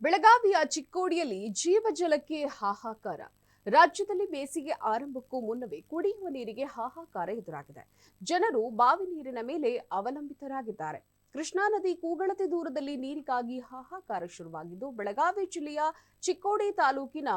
ಬೆಳಗಾವಿಯ ಚಿಕ್ಕೋಡಿಯಲ್ಲಿ ಜೀವಜಲಕ್ಕೆ ಹಾಹಾಕಾರ. ರಾಜ್ಯದಲ್ಲಿ ಬೇಸಿಗೆ ಆರಂಭಕ್ಕೂ ಮುನ್ನವೇ ಕುಡಿಯುವ ನೀರಿಗೆ ಹಾಹಾಕಾರ ಎದುರಾಗಿದೆ. ಜನರು ಬಾವಿ ನೀರಿನ ಮೇಲೆ ಅವಲಂಬಿತರಾಗಿದ್ದಾರೆ. ಕೃಷ್ಣಾ ನದಿ ಕೂಗಳತೆ ದೂರದಲ್ಲಿ ನೀರಿಗಾಗಿ ಹಾಹಾಕಾರ ಶುರುವಾಗಿದ್ದು, ಬೆಳಗಾವಿ ಜಿಲ್ಲೆಯ ಚಿಕ್ಕೋಡಿ ತಾಲೂಕಿನ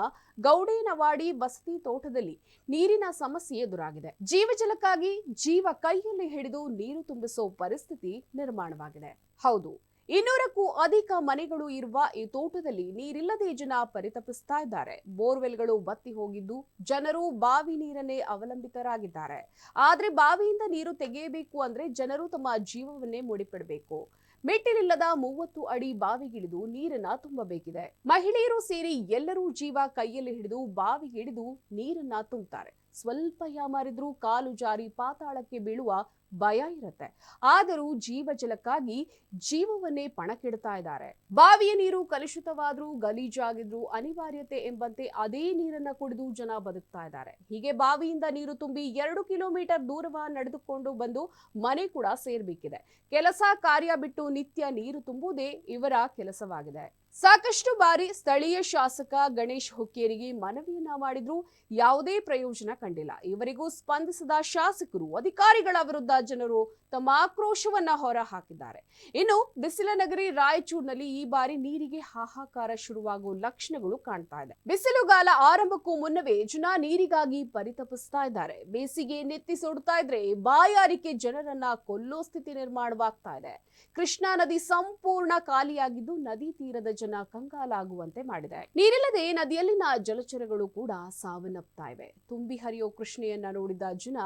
ಗೌಡೇನವಾಡಿ ಬಸತಿ ತೋಟದಲ್ಲಿ ನೀರಿನ ಸಮಸ್ಯೆ ಎದುರಾಗಿದೆ. ಜೀವಜಲಕ್ಕಾಗಿ ಜೀವ ಕೈಯಲ್ಲಿ ಹಿಡಿದು ನೀರು ತುಂಬಿಸೋ ಪರಿಸ್ಥಿತಿ ನಿರ್ಮಾಣವಾಗಿದೆ. ಹೌದು, 200ಕ್ಕೂ ಅಧಿಕ ಮನೆಗಳು ಇರುವ ಈ ತೋಟದಲ್ಲಿ ನೀರಿಲ್ಲದೆ ಜನ ಪರಿತಪಿಸ್ತಾ ಇದ್ದಾರೆ. ಬೋರ್ವೆಲ್ಗಳು ಬತ್ತಿ ಹೋಗಿದ್ದು, ಜನರು ಬಾವಿ ನೀರನ್ನೇ ಅವಲಂಬಿತರಾಗಿದ್ದಾರೆ. ಆದ್ರೆ ಬಾವಿಯಿಂದ ನೀರು ತೆಗೆಯಬೇಕು ಅಂದ್ರೆ ಜನರು ತಮ್ಮ ಜೀವವನ್ನೇ ಮುಡಿಪಿಡಬೇಕು. ಮೆಟ್ಟಿಲಿಲ್ಲದ 30 ಅಡಿ ಬಾವಿಗಿಳಿದು ನೀರನ್ನ ತುಂಬಬೇಕಿದೆ. ಮಹಿಳೆಯರು ಸೇರಿ ಎಲ್ಲರೂ ಜೀವ ಕೈಯಲ್ಲಿ ಹಿಡಿದು ಬಾವಿಗಿಳಿದು ನೀರನ್ನ ತುಂಬುತ್ತಾರೆ. ಸ್ವಲ್ಪ ಯಾಮಾರಿದ್ರೂ ಕಾಲು ಜಾರಿ ಪಾತಾಳಕ್ಕೆ ಬೀಳುವ ಭಯ ಇರುತ್ತೆ. ಆದರೂ ಜೀವಜಲಕ್ಕಾಗಿ ಜೀವವನ್ನೇ ಪಣಕ್ಕಿಡ್ತಾ ಇದ್ದಾರೆ. ಬಾವಿಯ ನೀರು ಕಲುಷಿತವಾದ್ರೂ ಗಲೀಜಾಗಿದ್ರು ಅನಿವಾರ್ಯತೆ ಎಂಬಂತೆ ಅದೇ ನೀರನ್ನ ಕುಡಿದು ಜನ ಬದುಕ್ತಾ ಇದ್ದಾರೆ. ಹೀಗೆ ಬಾವಿಯಿಂದ ನೀರು ತುಂಬಿ 2 ಕಿಲೋಮೀಟರ್ ದೂರವ ನಡೆದುಕೊಂಡು ಬಂದು ಮನೆ ಕೂಡ ಸೇರ್ಬೇಕಿದೆ. ಕೆಲಸ ಕಾರ್ಯ ಬಿಟ್ಟು ನಿತ್ಯ ನೀರು ತುಂಬುವುದೇ ಇವರ ಕೆಲಸವಾಗಿದೆ. ಸಾಕಷ್ಟು ಬಾರಿ ಸ್ಥಳೀಯ ಶಾಸಕ ಗಣೇಶ್ ಹುಕ್ಕೇರಿಗೆ ಮನವಿಯನ್ನ ಮಾಡಿದ್ರು ಯಾವುದೇ ಪ್ರಯೋಜನ ಕಂಡಿಲ್ಲ. ಇವರಿಗೂ ಸ್ಪಂದಿಸಿದ ಶಾಸಕರು, ಅಧಿಕಾರಿಗಳ ವಿರುದ್ಧ ಜನರು ತಮ್ಮ ಆಕ್ರೋಶವನ್ನ ಹೊರ ಹಾಕಿದ್ದಾರೆ. ಇನ್ನು ಬಿಸಿಲನಗರಿ ರಾಯಚೂರಿನಲ್ಲಿ ಈ ಬಾರಿ ನೀರಿಗೆ ಹಾಹಾಕಾರ ಶುರುವಾಗುವ ಲಕ್ಷಣಗಳು ಕಾಣ್ತಾ ಇದೆ. ಬಿಸಿಲುಗಾಲ ಆರಂಭಕ್ಕೂ ಮುನ್ನವೇ ಜನ ನೀರಿಗಾಗಿ ಪರಿತಪಿಸ್ತಾ ಇದ್ದಾರೆ. ಬೇಸಿಗೆ ನೆತ್ತಿ ಸುಡ್ತಾ ಇದ್ರೆ ಬಾಯಾರಿಕೆ ಜನರನ್ನ ಕೊಲ್ಲೋ ಸ್ಥಿತಿ ನಿರ್ಮಾಣವಾಗ್ತಾ ಇದೆ. ಕೃಷ್ಣಾ ನದಿ ಸಂಪೂರ್ಣ ಖಾಲಿಯಾಗಿದ್ದು ನದಿ ತೀರದ ಜನ ಕಂಗಾಲಾಗುವಂತೆ ಮಾಡಿದೆ. ನೀರಿಲ್ಲದೆ ನದಿಯಲ್ಲಿನ ಜಲಚರಗಳು ಕೂಡ ಸಾವನ್ನಪ್ತಾ ಇವೆ. ತುಂಬಿ ಹರಿಯೋ ಕೃಷ್ಣೆಯನ್ನ ನೋಡಿದ ಜನ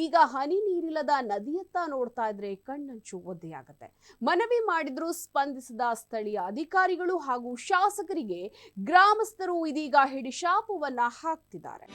ಈಗ ಹನಿ ನೀರಿಲ್ಲದ ನದಿಯತ್ತ ನೋಡ್ತಾ ಇದ್ರೆ ಕಣ್ಣಂಚು ಒದ್ದೆಯಾಗತ್ತೆ. ಮನವಿ ಮಾಡಿದ್ರೂ ಸ್ಪಂದಿಸಿದ ಸ್ಥಳೀಯ ಅಧಿಕಾರಿಗಳು ಹಾಗೂ ಶಾಸಕರಿಗೆ ಗ್ರಾಮಸ್ಥರು ಇದೀಗ ಹಿಡಿಶಾಪವನ್ನ ಹಾಕ್ತಿದ್ದಾರೆ.